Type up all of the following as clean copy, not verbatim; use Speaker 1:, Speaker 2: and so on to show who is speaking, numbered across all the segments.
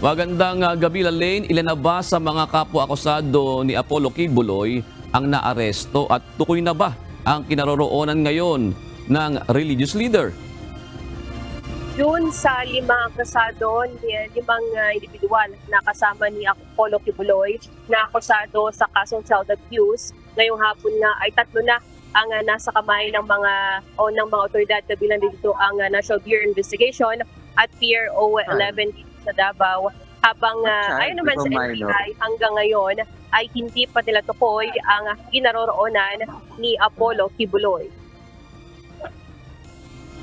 Speaker 1: Magandang gabi, Lane. Ilan na ba sa mga kapwa-akusado ni Apollo Kibuloy ang naaresto at tukoy na ba ang kinaroroonan ngayon ng religious leader?
Speaker 2: Yun sa 5 akusado, 5 individual na kasama ni Apollo Kibuloy na akusado sa kasong child abuse. Ngayong hapon nga ay 3 na ang nasa kamay ng mga otoridad, kabilang dito ang National Bureau Investigation at PRO 11 dito sa Davao. Habang ayon naman sa NBI, hanggang ngayon ay hindi pa nila tukoy ang kinaroroonan ni Apollo Kibuloy.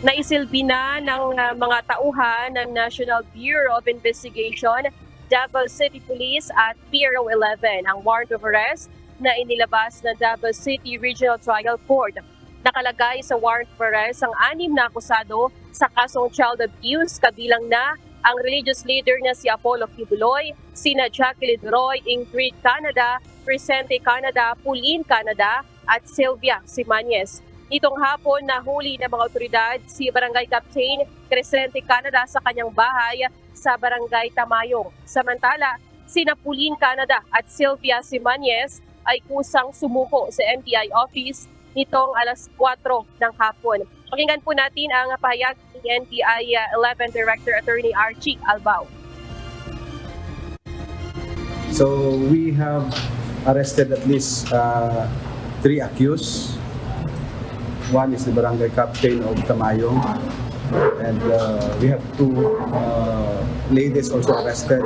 Speaker 2: Naisilbi na ng mga tauhan ng National Bureau of Investigation, Davao City Police at PRO 11 ang warrant of arrest na inilabas ng Davao City Regional Trial Court. Nakalagay sa warrant of arrest ang 6 na akusado sa kasong child abuse, kabilang na ang religious leader na si Apollo Kibuloy, sina Jacqueline Roy, Ingrid Canada, Crescente Canada, Pauline Canada at Sylvia Simanes. Itong hapon, nahuli ng mga otoridad si Barangay Captain Crescente Canada sa kanyang bahay sa Barangay Tamayong. Samantala, sina Pauline Canada at Sylvia Simanes ay kusang sumuko sa NBI office nitong alas 4 ng hapon. Pakinggan po natin ang pahayag ni NBI 11 Director Attorney Archie Albao.
Speaker 3: So we have arrested at least 3 accused. One is the barangay captain of Tamayong, and we have 2 ladies also arrested.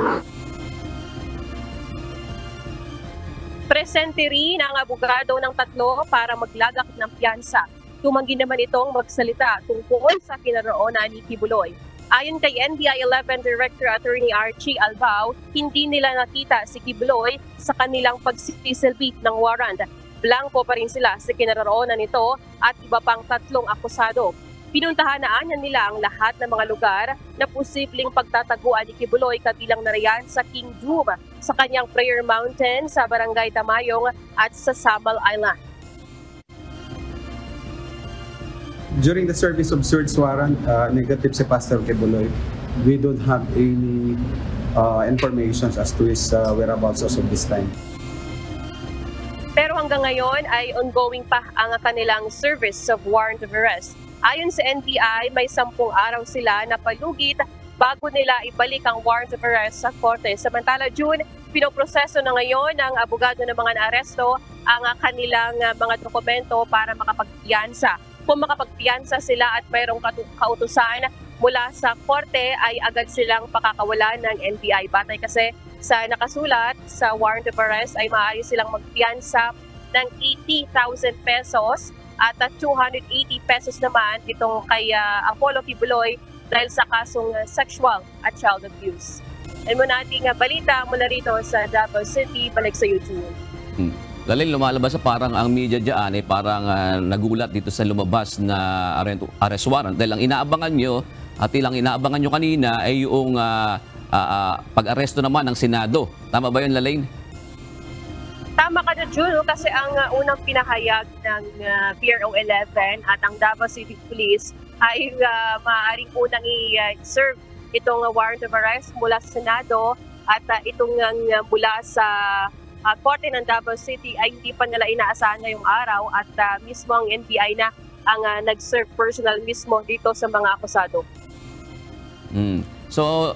Speaker 2: Presente rin ang abogado ng 3 para maglagak ng piyansa. Tumanggi naman itong magsalita tungkol sa kinaroonan ni Kibuloy. Ayon kay NBI 11 Director Attorney Archie Albao, hindi nila nakita si Kibuloy sa kanilang pagsisilbi ng warrant. Blanco pa rin sila sa kinaroonan nito at iba pang 3 akusado. Pinuntahan nila ang lahat ng mga lugar na posibleng pagtataguan ni Kibuloy, kabilang na riyan sa King Doom, sa kanyang Prayer Mountain, sa Barangay Tamayong at sa Samal Island.
Speaker 3: During the service of search warrant, negative si Pastor Kibuloy. We don't have any information as to his whereabouts as of this time.
Speaker 2: Pero hanggang ngayon ay ongoing pa ang kanilang service of warrant of arrest. Ayon sa NBI, may 10 araw sila na palugit bago nila ibalik ang warrant of arrest sa korte. Samantala, June, pinoproseso na ngayon ng abogado ng mga naaresto ang kanilang mga dokumento para makapagpiyansa. Kung makapagpiyansa sila at mayroong kautusan mula sa korte, ay agad silang pakakawalan ng NBI. Batay kasi sa nakasulat sa warrant of arrest ay maaari silang magpiyansa ng 80,000 pesos at 280 pesos naman itong kay Apollo Kibuloy dahil sa kasong sexual at child abuse. Yan mo nating balita mula rito sa Davao City. Balik sa YouTube.
Speaker 1: Lalay, lumalabas sa parang ang media dyan parang nagulat dito sa lumabas na arrest warrant dahil ang inaabangan nyo at ilang inaabangan nyo kanina ay yung pag-aresto naman ng Senado. Tama ba yun, Lalaine?
Speaker 2: Tama ka na, Juno, kasi ang unang pinahayag ng PRO 11 at ang Davao City Police ay maaaring unang i-serve itong warrant of arrest mula sa Senado at itong mula sa korte ng Davao City ay hindi pa nila inaasahan ngayong araw at mismo ang NBI na ang nag-serve personal mismo dito sa mga akusado.
Speaker 1: So,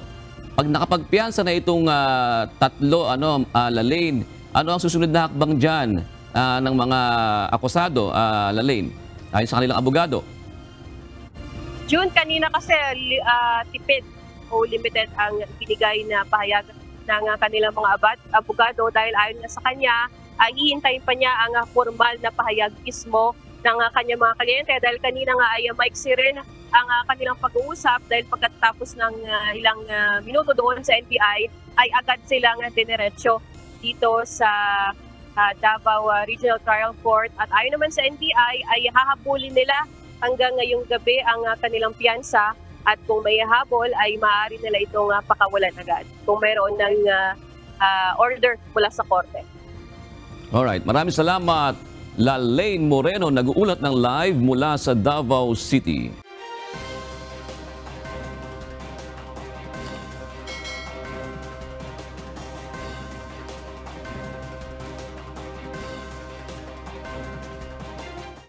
Speaker 1: pag nakapagpiyansa na itong 3, Lalaine, ano ang susunod na hakbang dyan ng mga akusado, Lalaine, ayon sa kanilang abogado?
Speaker 2: June, kanina kasi tipid o limited ang binigay na pahayag ng kanilang mga abogado dahil ayon sa kanya ay hihintayin pa niya ang formal na pahayag mismo ng kanyang mga kliyente dahil kanina nga ay maiksi rin ang kanilang pag-uusap dahil pagkatapos ng ilang minuto doon sa NBI ay agad silang diniretso dito sa Davao Regional Trial Court at ayon naman sa NBI ay hahabulin nila hanggang ngayong gabi ang kanilang piyansa. At kung may habol ay maaari nila itong pakawalan agad kung mayroon ng order mula sa korte.
Speaker 1: Alright, maraming salamat, Lalaine Moreno, nag-uulat ng live mula sa Davao City.